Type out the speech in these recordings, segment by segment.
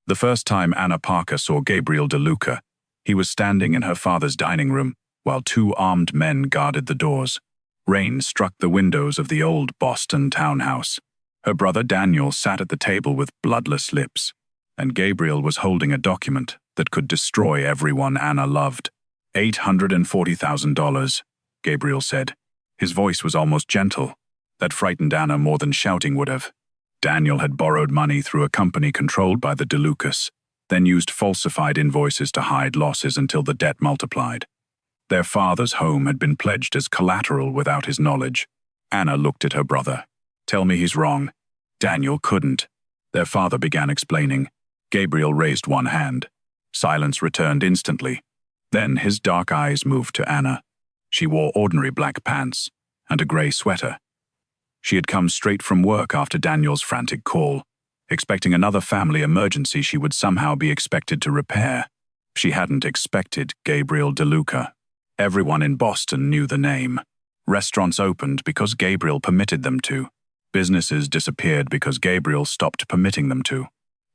The first time Anna Parker saw Gabriel DeLuca, he was standing in her father's dining room while two armed men guarded the doors. Rain struck the windows of the old Boston townhouse. Her brother Daniel sat at the table with bloodless lips, and Gabriel was holding a document that could destroy everyone Anna loved. $840,000, Gabriel said. His voice was almost gentle. That frightened Anna more than shouting would have. Daniel had borrowed money through a company controlled by the DeLucas, then used falsified invoices to hide losses until the debt multiplied. Their father's home had been pledged as collateral without his knowledge. Anna looked at her brother. "Tell me he's wrong." Daniel couldn't. Their father began explaining. Gabriel raised one hand. Silence returned instantly. Then his dark eyes moved to Anna. She wore ordinary black pants and a gray sweater. She had come straight from work after Daniel's frantic call, expecting another family emergency she would somehow be expected to repair. She hadn't expected Gabriel DeLuca. Everyone in Boston knew the name. Restaurants opened because Gabriel permitted them to. Businesses disappeared because Gabriel stopped permitting them to.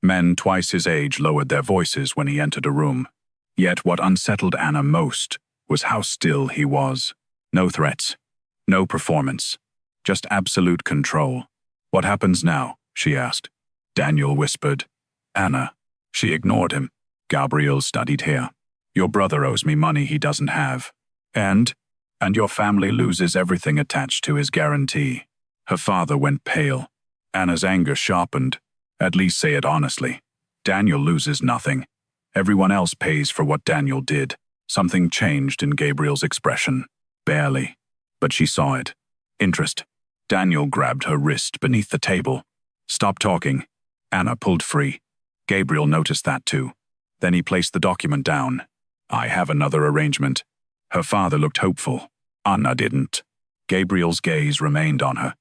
Men twice his age lowered their voices when he entered a room. Yet what unsettled Anna most was how still he was. No threats, no performance, just absolute control. "What happens now?" she asked. Daniel whispered, "Anna." She ignored him. "Gabriel studied here. Your brother owes me money he doesn't have. And your family loses everything attached to his guarantee." Her father went pale. Anna's anger sharpened. "At least say it honestly. Daniel loses nothing. Everyone else pays for what Daniel did." Something changed in Gabriel's expression. Barely. But she saw it. Interest. Daniel grabbed her wrist beneath the table. "Stop talking." Anna pulled free. Gabriel noticed that too. Then he placed the document down. "I have another arrangement." Her father looked hopeful. Anna didn't. Gabriel's gaze remained on her.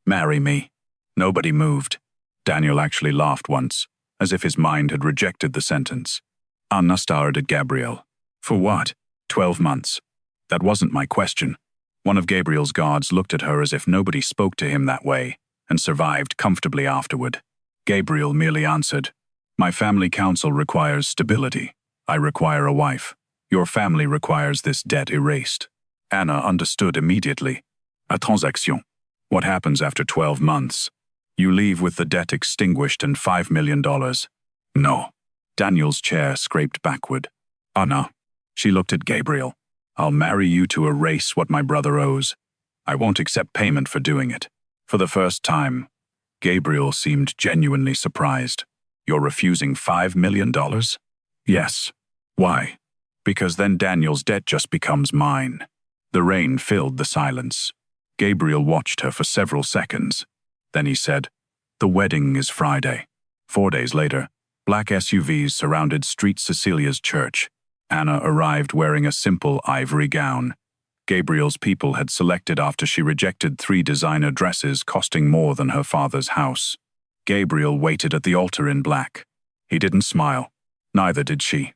"Marry me." Nobody moved. Daniel actually laughed once, as if his mind had rejected the sentence. Anna stared at Gabriel. "For what? 12 months. That wasn't my question." One of Gabriel's guards looked at her as if nobody spoke to him that way, and survived comfortably afterward. Gabriel merely answered, "My family council requires stability. I require a wife. Your family requires this debt erased." Anna understood immediately. "A transaction. What happens after 12 months? You leave with the debt extinguished and $5 million. No." Daniel's chair scraped backward. "Anna." She looked at Gabriel. "I'll marry you to erase what my brother owes. I won't accept payment for doing it." For the first time, Gabriel seemed genuinely surprised. "You're refusing $5 million? "Yes." "Why?" "Because then Daniel's debt just becomes mine." The rain filled the silence. Gabriel watched her for several seconds. Then he said, "The wedding is Friday." 4 days later, black SUVs surrounded Street Cecilia's church. Anna arrived wearing a simple ivory gown. Gabriel's people had selected after she rejected 3 designer dresses costing more than her father's house. Gabriel waited at the altar in black. He didn't smile. Neither did she.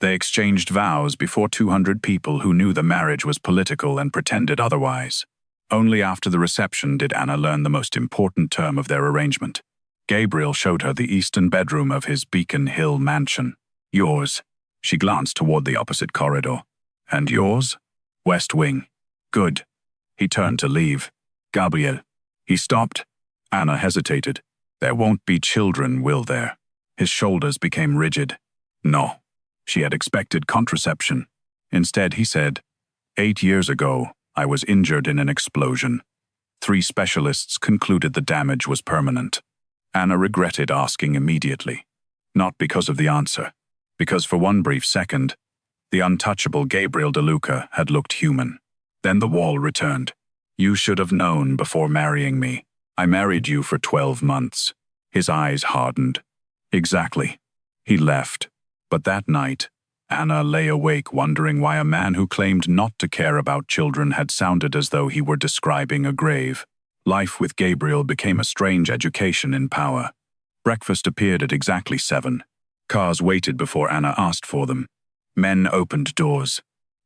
They exchanged vows before 200 people who knew the marriage was political and pretended otherwise. Only after the reception did Anna learn the most important term of their arrangement. Gabriel showed her the eastern bedroom of his Beacon Hill mansion. "Yours." She glanced toward the opposite corridor. "And yours?" "West Wing." "Good." He turned to leave. "Gabriel." He stopped. Anna hesitated. "There won't be children, will there?" His shoulders became rigid. "No." She had expected contraception. Instead, he said, 8 years ago, I was injured in an explosion. 3 specialists concluded the damage was permanent." Anna regretted asking immediately. Not because of the answer, because for one brief second, the untouchable Gabriel DeLuca had looked human. Then the wall returned. "You should have known before marrying me. I married you for 12 months. His eyes hardened. "Exactly." He left. But that night, Anna lay awake wondering why a man who claimed not to care about children had sounded as though he were describing a grave. Life with Gabriel became a strange education in power. Breakfast appeared at exactly 7. Cars waited before Anna asked for them. Men opened doors.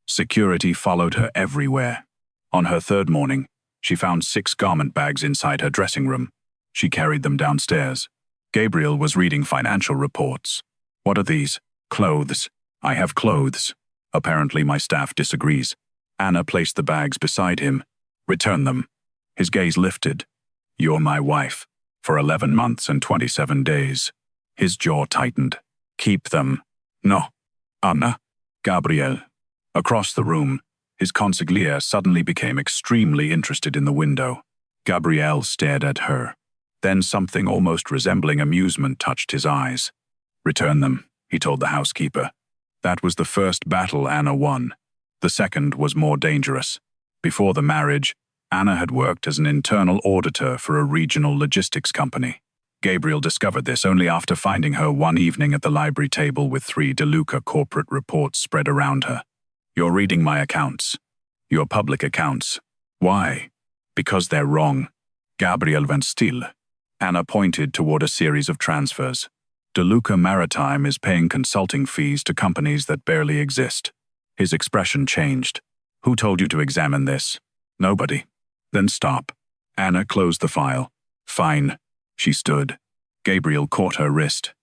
Security followed her everywhere. On her 3rd morning, she found 6 garment bags inside her dressing room. She carried them downstairs. Gabriel was reading financial reports. What are these? Clothes. I have clothes. Apparently my staff disagrees. Anna placed the bags beside him. Return them. His gaze lifted. You're my wife. For 11 months and 27 days. His jaw tightened. Keep them. No. Anna. Gabriel. Across the room, his consigliere suddenly became extremely interested in the window. Gabriel stared at her. Then something almost resembling amusement touched his eyes. Return them, he told the housekeeper. That was the first battle Anna won. The second was more dangerous. Before the marriage, Anna had worked as an internal auditor for a regional logistics company. Gabriel discovered this only after finding her one evening at the library table with 3 DeLuca corporate reports spread around her. You're reading my accounts. Your public accounts. Why? Because they're wrong. Gabriel went still. Anna pointed toward a series of transfers. DeLuca Maritime is paying consulting fees to companies that barely exist. His expression changed. Who told you to examine this? Nobody. Then stop. Anna closed the file. Fine. She stood. Gabriel caught her wrist.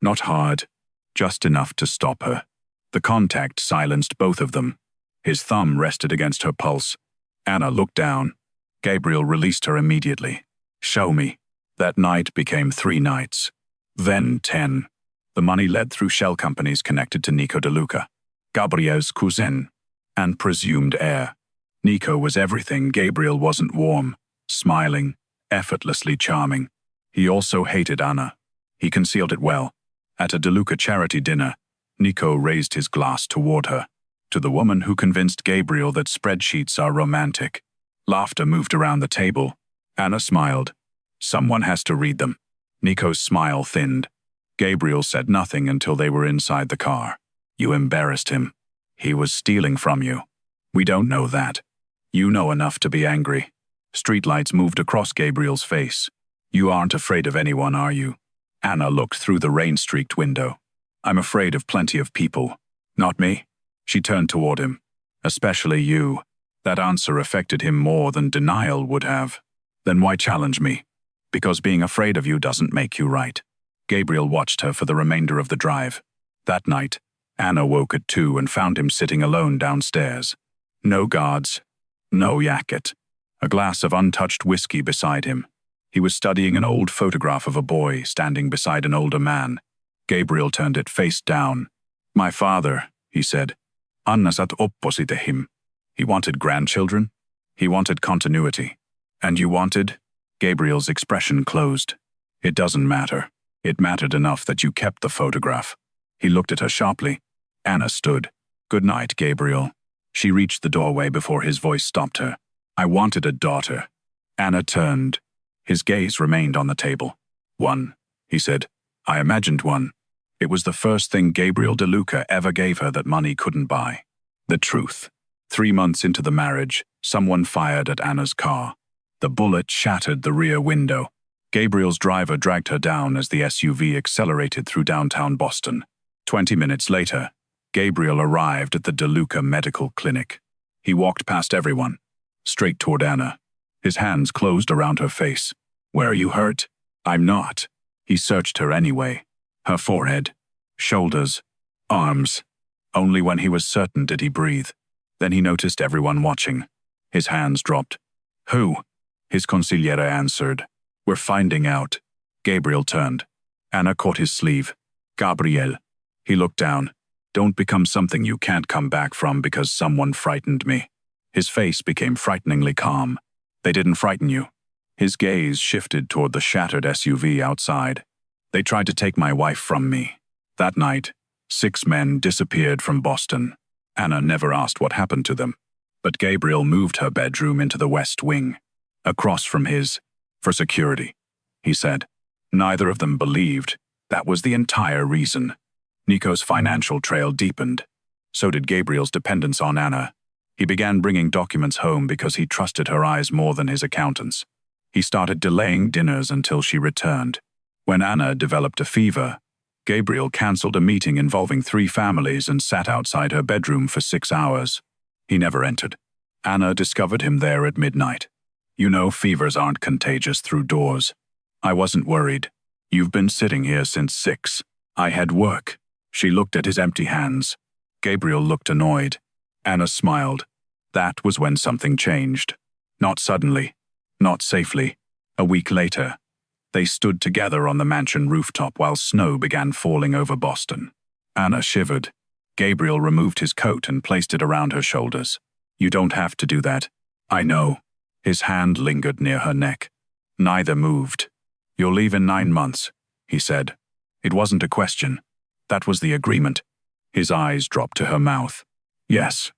Not hard. Just enough to stop her. The contact silenced both of them. His thumb rested against her pulse. Anna looked down. Gabriel released her immediately. Show me. That night became 3 nights. Then 10. The money led through shell companies connected to Nico DeLuca, Gabriel's cousin, and presumed heir. Nico was everything. Gabriel wasn't warm, smiling, effortlessly charming. He also hated Anna. He concealed it well. At a DeLuca charity dinner, Nico raised his glass toward her. To the woman who convinced Gabriel that spreadsheets are romantic. Laughter moved around the table. Anna smiled. Someone has to read them. Nico's smile thinned. Gabriel said nothing until they were inside the car. You embarrassed him. He was stealing from you. We don't know that. You know enough to be angry. Streetlights moved across Gabriel's face. You aren't afraid of anyone, are you? Anna looked through the rain-streaked window. I'm afraid of plenty of people. Not me. She turned toward him. Especially you. That answer affected him more than denial would have. Then why challenge me? Because being afraid of you doesn't make you right. Gabriel watched her for the remainder of the drive. That night, Anna woke at 2 and found him sitting alone downstairs. No guards. No jacket. A glass of untouched whiskey beside him. He was studying an old photograph of a boy standing beside an older man. Gabriel turned it face down. My father, he said. Anna satt opposite him. He wanted grandchildren. He wanted continuity. And you wanted? Gabriel's expression closed. It doesn't matter. It mattered enough that you kept the photograph. He looked at her sharply. Anna stood. Good night, Gabriel. She reached the doorway before his voice stopped her. I wanted a daughter. Anna turned. His gaze remained on the table. One, he said. I imagined one. It was the first thing Gabriel DeLuca ever gave her that money couldn't buy. The truth. 3 months into the marriage, someone fired at Anna's car. The bullet shattered the rear window. Gabriel's driver dragged her down as the SUV accelerated through downtown Boston. 20 minutes later, Gabriel arrived at the DeLuca Medical Clinic. He walked past everyone, straight toward Anna. His hands closed around her face. Where are you hurt? I'm not. He searched her anyway. Her forehead, shoulders, arms. Only when he was certain did he breathe. Then he noticed everyone watching. His hands dropped. Who? His consigliere answered. We're finding out. Gabriel turned. Anna caught his sleeve. Gabriel. He looked down. Don't become something you can't come back from because someone frightened me. His face became frighteningly calm. They didn't frighten you. His gaze shifted toward the shattered SUV outside. They tried to take my wife from me. That night, 6 men disappeared from Boston. Anna never asked what happened to them. But Gabriel moved her bedroom into the west wing, across from his, for security, he said. Neither of them believed. That was the entire reason. Nico's financial trail deepened. So did Gabriel's dependence on Anna. He began bringing documents home because he trusted her eyes more than his accountants. He started delaying dinners until she returned. When Anna developed a fever, Gabriel canceled a meeting involving 3 families and sat outside her bedroom for 6 hours. He never entered. Anna discovered him there at midnight. You know, fevers aren't contagious through doors. I wasn't worried. You've been sitting here since 6. I had work. She looked at his empty hands. Gabriel looked annoyed. Anna smiled. That was when something changed. Not suddenly. Not safely. A week later, they stood together on the mansion rooftop while snow began falling over Boston. Anna shivered. Gabriel removed his coat and placed it around her shoulders. You don't have to do that. I know. His hand lingered near her neck. Neither moved. You'll leave in 9 months, he said. It wasn't a question. That was the agreement. His eyes dropped to her mouth. Yes.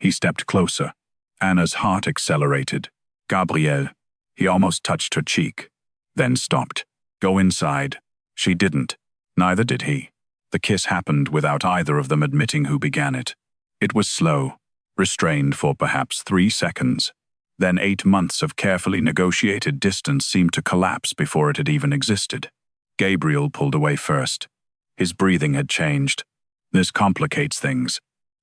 He stepped closer. Anna's heart accelerated. Gabriel. He almost touched her cheek, then stopped. Go inside. She didn't. Neither did he. The kiss happened without either of them admitting who began it. It was slow, restrained for perhaps 3 seconds. Then 8 months of carefully negotiated distance seemed to collapse before it had even existed. Gabriel pulled away first. His breathing had changed. This complicates things.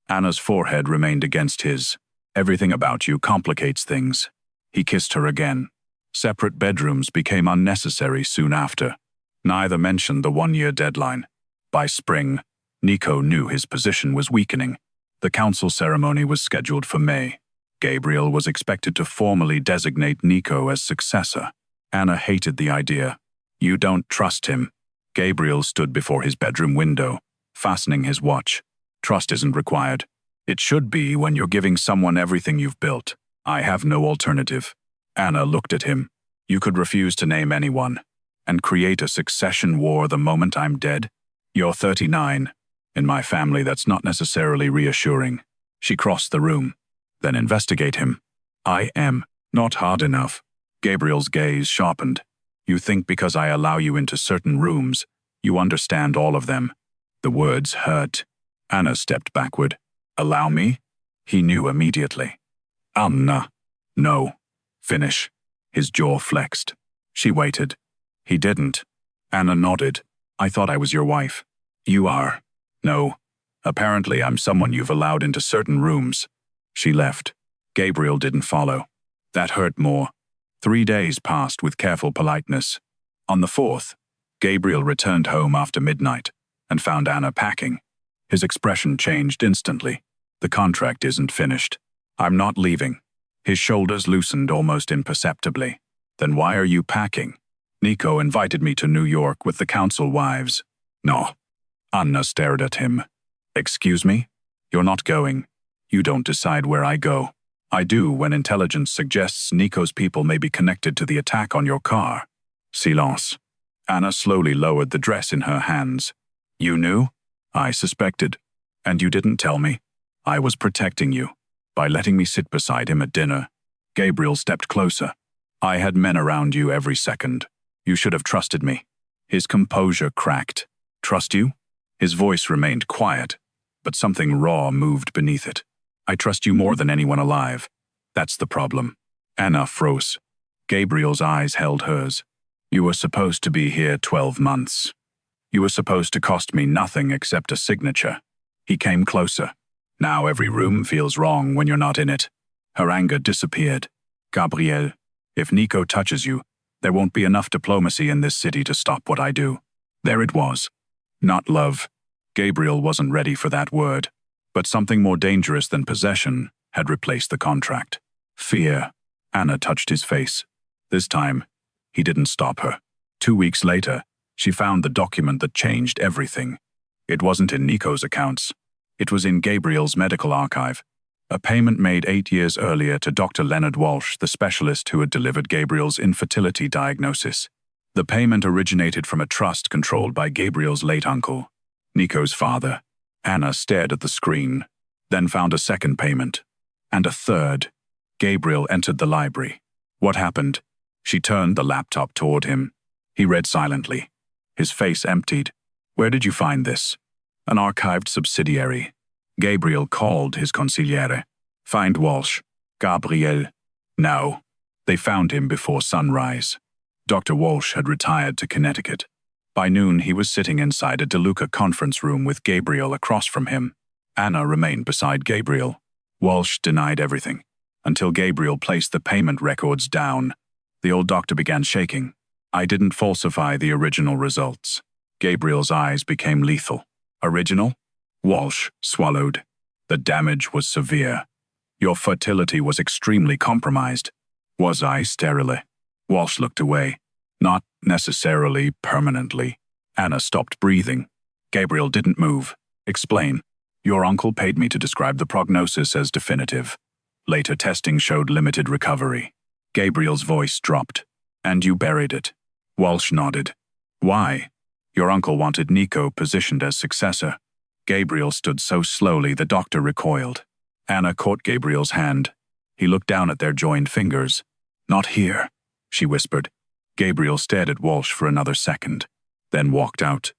Anna's forehead remained against his. Everything about you complicates things. He kissed her again. Separate bedrooms became unnecessary soon after. Neither mentioned the 1-year deadline. By spring, Nico knew his position was weakening. The council ceremony was scheduled for May. Gabriel was expected to formally designate Nico as successor. Anna hated the idea. You don't trust him. Gabriel stood before his bedroom window, fastening his watch. Trust isn't required. It should be when you're giving someone everything you've built. I have no alternative. Anna looked at him. You could refuse to name anyone and create a succession war the moment I'm dead. You're 39. In my family, that's not necessarily reassuring. She crossed the room. Then investigate him. I am not hard enough. Gabriel's gaze sharpened. You think because I allow you into certain rooms, you understand all of them. The words hurt. Anna stepped backward. Allow me? He knew immediately. Anna. No. Finish. His jaw flexed. She waited. He didn't. Anna nodded. I thought I was your wife. You are. No. Apparently I'm someone you've allowed into certain rooms. She left. Gabriel didn't follow. That hurt more. 3 days passed with careful politeness. On the 4th, Gabriel returned home after midnight and found Anna packing. His expression changed instantly. The contract isn't finished. I'm not leaving. His shoulders loosened almost imperceptibly. Then why are you packing? Nico invited me to New York with the council wives. No. Anna stared at him. Excuse me? You're not going. You don't decide where I go. I do when intelligence suggests Nico's people may be connected to the attack on your car. Silence. Anna slowly lowered the dress in her hands. You knew? I suspected. And you didn't tell me. I was protecting you by letting me sit beside him at dinner. Gabriel stepped closer. I had men around you every second. You should have trusted me. His composure cracked. Trust you? His voice remained quiet, but something raw moved beneath it. I trust you more than anyone alive. That's the problem. Anna froze. Gabriel's eyes held hers. You were supposed to be here 12 months. You were supposed to cost me nothing except a signature. He came closer. Now every room feels wrong when you're not in it. Her anger disappeared. Gabriel, if Nico touches you, there won't be enough diplomacy in this city to stop what I do. There it was. Not love. Gabriel wasn't ready for that word. But something more dangerous than possession had replaced the contract. Fear. Anna touched his face. This time, he didn't stop her. 2 weeks later, she found the document that changed everything. It wasn't in Nico's accounts. It was in Gabriel's medical archive. A payment made 8 years earlier to Dr. Leonard Walsh, the specialist who had delivered Gabriel's infertility diagnosis. The payment originated from a trust controlled by Gabriel's late uncle, Nico's father. Anna stared at the screen, then found a second payment. And a third. Gabriel entered the library. What happened? She turned the laptop toward him. He read silently. His face emptied. Where did you find this? An archived subsidiary. Gabriel called his consigliere. Find Walsh. Gabriel. Now. They found him before sunrise. Dr. Walsh had retired to Connecticut. By noon, he was sitting inside a DeLuca conference room with Gabriel across from him. Anna remained beside Gabriel. Walsh denied everything, until Gabriel placed the payment records down. The old doctor began shaking. I didn't falsify the original results. Gabriel's eyes became lethal. Original? Walsh swallowed. The damage was severe. Your fertility was extremely compromised. Was I sterile? Walsh looked away. Not necessarily permanently. Anna stopped breathing. Gabriel didn't move. Explain. Your uncle paid me to describe the prognosis as definitive. Later testing showed limited recovery. Gabriel's voice dropped. And you buried it. Walsh nodded. Why? Your uncle wanted Nico positioned as successor. Gabriel stood so slowly the doctor recoiled. Anna caught Gabriel's hand. He looked down at their joined fingers. Not here, she whispered. Gabriel stared at Walsh for another second, then walked out.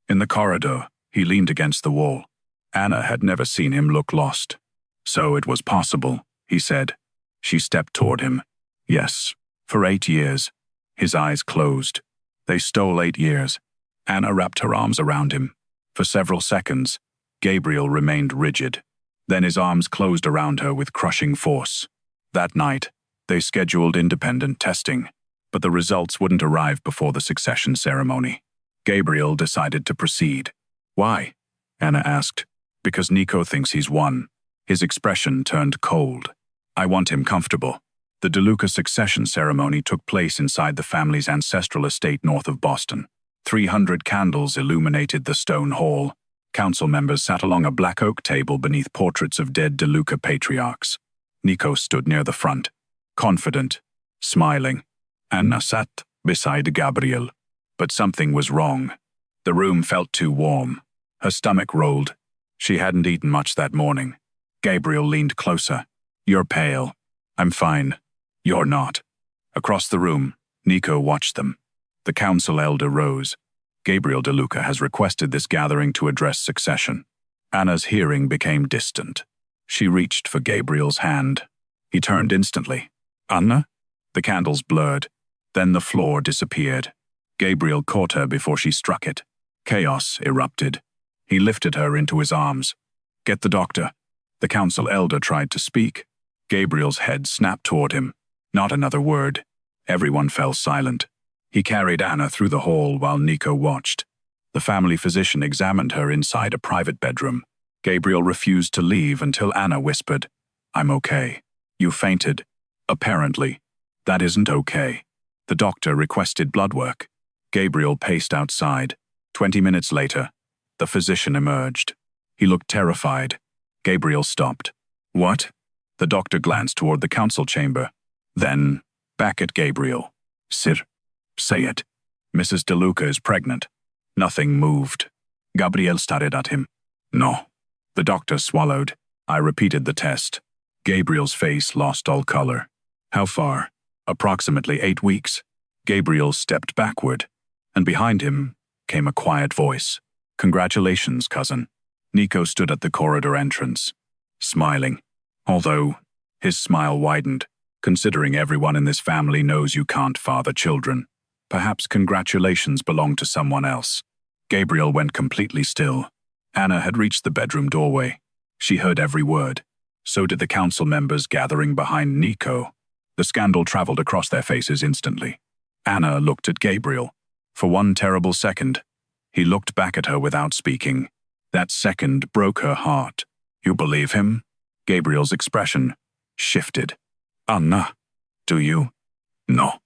In the corridor, he leaned against the wall. Anna had never seen him look lost. So it was possible, he said. She stepped toward him. Yes, for 8 years. His eyes closed. They stole 8 years. Anna wrapped her arms around him. For several seconds, Gabriel remained rigid. Then his arms closed around her with crushing force. That night, they scheduled independent testing, but the results wouldn't arrive before the succession ceremony. Gabriel decided to proceed. Why? Anna asked. Because Nico thinks he's won. His expression turned cold. I want him comfortable. The DeLuca succession ceremony took place inside the family's ancestral estate north of Boston. 300 candles illuminated the stone hall. Council members sat along a black oak table beneath portraits of dead DeLuca patriarchs. Nico stood near the front, confident, smiling. Anna sat beside Gabriel. But something was wrong. The room felt too warm. Her stomach rolled. She hadn't eaten much that morning. Gabriel leaned closer. You're pale. I'm fine. You're not. Across the room, Nico watched them. The council elder rose. Gabriel DeLuca has requested this gathering to address succession. Anna's hearing became distant. She reached for Gabriel's hand. He turned instantly. Anna? The candles blurred. Then the floor disappeared. Gabriel caught her before she struck it. Chaos erupted. He lifted her into his arms. Get the doctor. The council elder tried to speak. Gabriel's head snapped toward him. Not another word. Everyone fell silent. He carried Anna through the hall while Nico watched. The family physician examined her inside a private bedroom. Gabriel refused to leave until Anna whispered, I'm okay. You fainted. Apparently. That isn't okay. The doctor requested blood work. Gabriel paced outside. 20 minutes later, the physician emerged. He looked terrified. Gabriel stopped. What? The doctor glanced toward the council chamber. Then, back at Gabriel. Sir, say it. Mrs. DeLuca is pregnant. Nothing moved. Gabriel stared at him. No. The doctor swallowed. I repeated the test. Gabriel's face lost all color. How far? Approximately 8 weeks. Gabriel stepped backward, and behind him came a quiet voice. Congratulations, cousin. Nico stood at the corridor entrance, smiling. Although, his smile widened. Considering everyone in this family knows you can't father children, perhaps congratulations belong to someone else. Gabriel went completely still. Anna had reached the bedroom doorway. She heard every word. So did the council members gathering behind Nico. The scandal traveled across their faces instantly. Anna looked at Gabriel. For one terrible second, he looked back at her without speaking. That second broke her heart. You believe him? Gabriel's expression shifted. Anna, do you? No.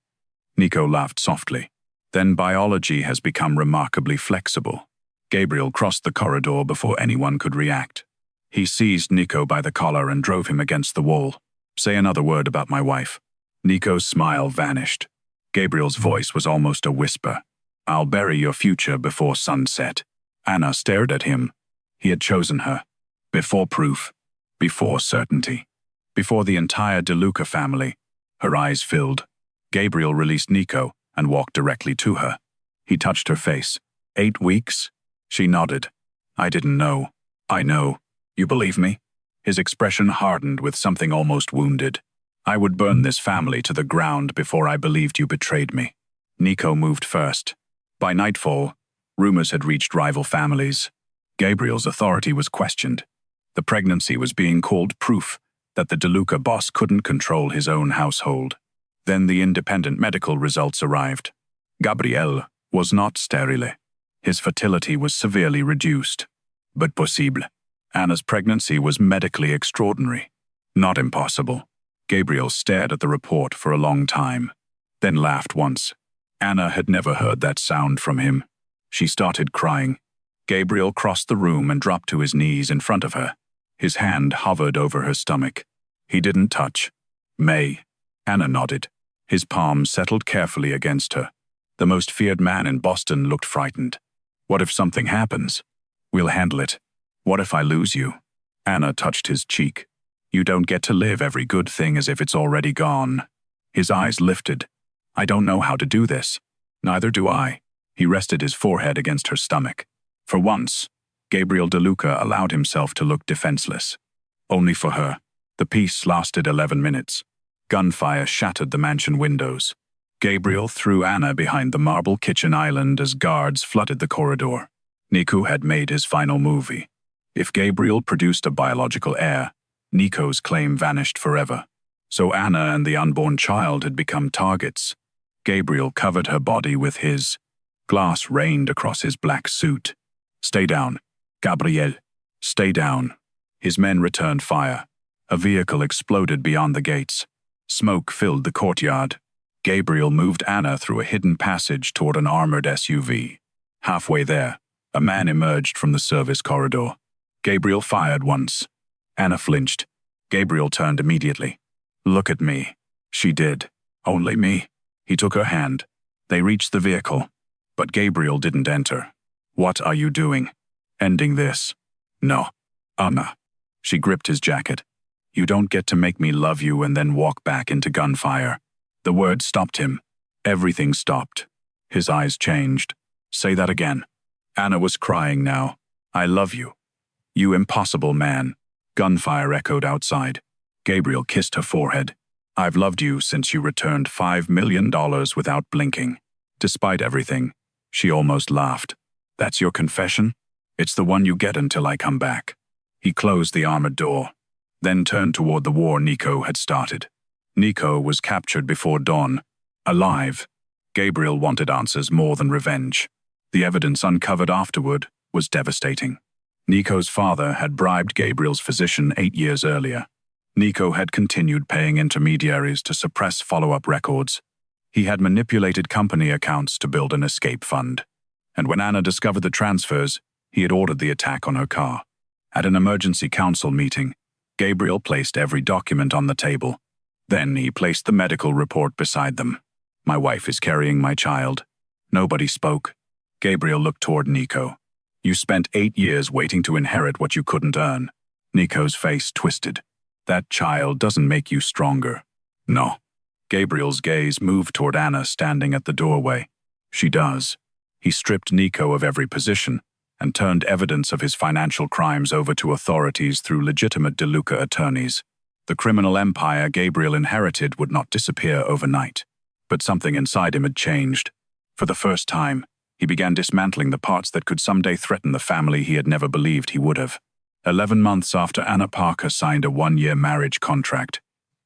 Nico laughed softly. Then biology has become remarkably flexible. Gabriel crossed the corridor before anyone could react. He seized Nico by the collar and drove him against the wall. Say another word about my wife. Nico's smile vanished. Gabriel's voice was almost a whisper. I'll bury your future before sunset. Anna stared at him. He had chosen her. Before proof. Before certainty. Before the entire DeLuca family. Her eyes filled. Gabriel released Nico and walked directly to her. He touched her face. 8 weeks? She nodded. I didn't know. I know. You believe me? His expression hardened with something almost wounded. I would burn this family to the ground before I believed you betrayed me. Nico moved first. By nightfall, rumors had reached rival families. Gabriel's authority was questioned. The pregnancy was being called proof that the DeLuca boss couldn't control his own household. Then the independent medical results arrived. Gabriel was not sterile. His fertility was severely reduced. but possible. Anna's pregnancy was medically extraordinary. Not impossible. Gabriel stared at the report for a long time, then laughed once. Anna had never heard that sound from him. She started crying. Gabriel crossed the room and dropped to his knees in front of her. His hand hovered over her stomach. He didn't touch. May. Anna nodded. His palm settled carefully against her. The most feared man in Boston looked frightened. What if something happens? We'll handle it. What if I lose you? Anna touched his cheek. You don't get to live every good thing as if it's already gone. His eyes lifted. I don't know how to do this. Neither do I. He rested his forehead against her stomach. For once, Gabriel DeLuca allowed himself to look defenseless. Only for her. The peace lasted 11 minutes. Gunfire shattered the mansion windows. Gabriel threw Anna behind the marble kitchen island as guards flooded the corridor. Nico had made his final movie. If Gabriel produced a biological heir, Nico's claim vanished forever. So Anna and the unborn child had become targets. Gabriel covered her body with his. Glass rained across his black suit. Stay down. Gabriel. Stay down. His men returned fire. A vehicle exploded beyond the gates. Smoke filled the courtyard. Gabriel moved Anna through a hidden passage toward an armored SUV. Halfway there, a man emerged from the service corridor. Gabriel fired once. Anna flinched. Gabriel turned immediately. Look at me. She did. Only me. He took her hand. They reached the vehicle. But Gabriel didn't enter. What are you doing? Ending this? No. Anna. She gripped his jacket. You don't get to make me love you and then walk back into gunfire. The word stopped him. Everything stopped. His eyes changed. Say that again. Anna was crying now. I love you. You impossible man. Gunfire echoed outside. Gabriel kissed her forehead. I've loved you since you returned $5 million without blinking. Despite everything, she almost laughed. That's your confession? It's the one you get until I come back. He closed the armored door, then turned toward the war Nico had started. Nico was captured before dawn, alive. Gabriel wanted answers more than revenge. The evidence uncovered afterward was devastating. Nico's father had bribed Gabriel's physician 8 years earlier. Nico had continued paying intermediaries to suppress follow-up records. He had manipulated company accounts to build an escape fund. And when Anna discovered the transfers, he had ordered the attack on her car. At an emergency council meeting, Gabriel placed every document on the table. Then he placed the medical report beside them. My wife is carrying my child. Nobody spoke. Gabriel looked toward Nico. You spent 8 years waiting to inherit what you couldn't earn. Nico's face twisted. That child doesn't make you stronger. No. Gabriel's gaze moved toward Anna standing at the doorway. She does. He stripped Nico of every position and turned evidence of his financial crimes over to authorities through legitimate DeLuca attorneys. The criminal empire Gabriel inherited would not disappear overnight. But something inside him had changed. For the first time, he began dismantling the parts that could someday threaten the family he had never believed he would have. 11 months after Anna Parker signed a 1-year marriage contract,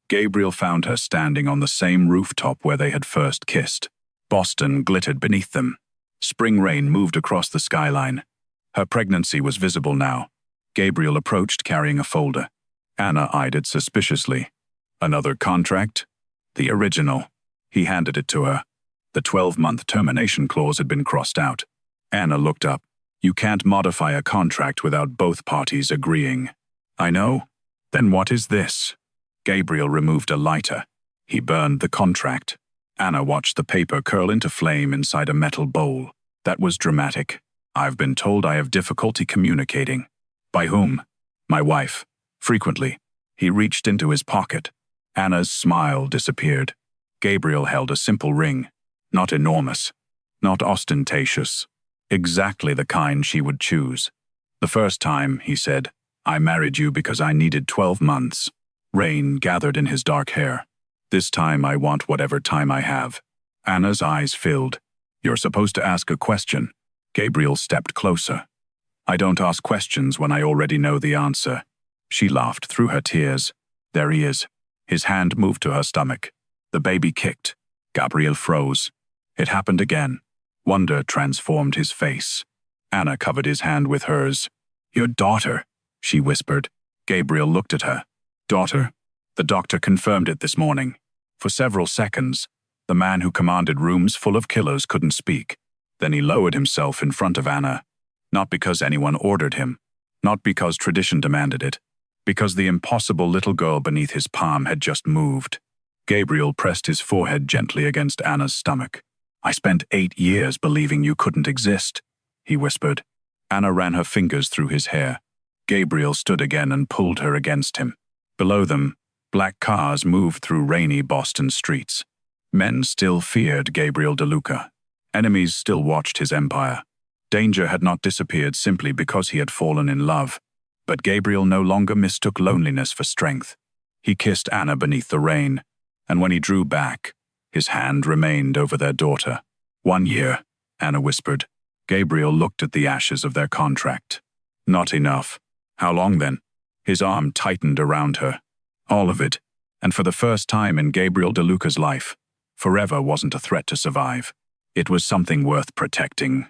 Gabriel found her standing on the same rooftop where they had first kissed. Boston glittered beneath them. Spring rain moved across the skyline. Her pregnancy was visible now. Gabriel approached carrying a folder. Anna eyed it suspiciously. Another contract? The original. He handed it to her. The 12-month termination clause had been crossed out. Anna looked up. You can't modify a contract without both parties agreeing. I know. Then what is this? Gabriel removed a lighter. He burned the contract. Anna watched the paper curl into flame inside a metal bowl. That was dramatic. I've been told I have difficulty communicating. By whom? My wife. Frequently. He reached into his pocket. Anna's smile disappeared. Gabriel held a simple ring. Not enormous. Not ostentatious. Exactly the kind she would choose. The first time, he said, I married you because I needed 12 months. Rain gathered in his dark hair. This time I want whatever time I have. Anna's eyes filled. You're supposed to ask a question. Gabriel stepped closer. I don't ask questions when I already know the answer. She laughed through her tears. There he is. His hand moved to her stomach. The baby kicked. Gabriel froze. It happened again. Wonder transformed his face. Anna covered his hand with hers. Your daughter, she whispered. Gabriel looked at her. Daughter? The doctor confirmed it this morning. For several seconds, the man who commanded rooms full of killers couldn't speak. Then he lowered himself in front of Anna. Not because anyone ordered him. Not because tradition demanded it. Because the impossible little girl beneath his palm had just moved. Gabriel pressed his forehead gently against Anna's stomach. I spent 8 years believing you couldn't exist, he whispered. Anna ran her fingers through his hair. Gabriel stood again and pulled her against him. Below them, black cars moved through rainy Boston streets. Men still feared Gabriel DeLuca. Enemies still watched his empire. Danger had not disappeared simply because he had fallen in love. But Gabriel no longer mistook loneliness for strength. He kissed Anna beneath the rain, and when he drew back, his hand remained over their daughter. 1 year, Anna whispered. Gabriel looked at the ashes of their contract. Not enough. How long then? His arm tightened around her. All of it, and for the first time in Gabriel DeLuca's life, forever wasn't a threat to survive. It was something worth protecting.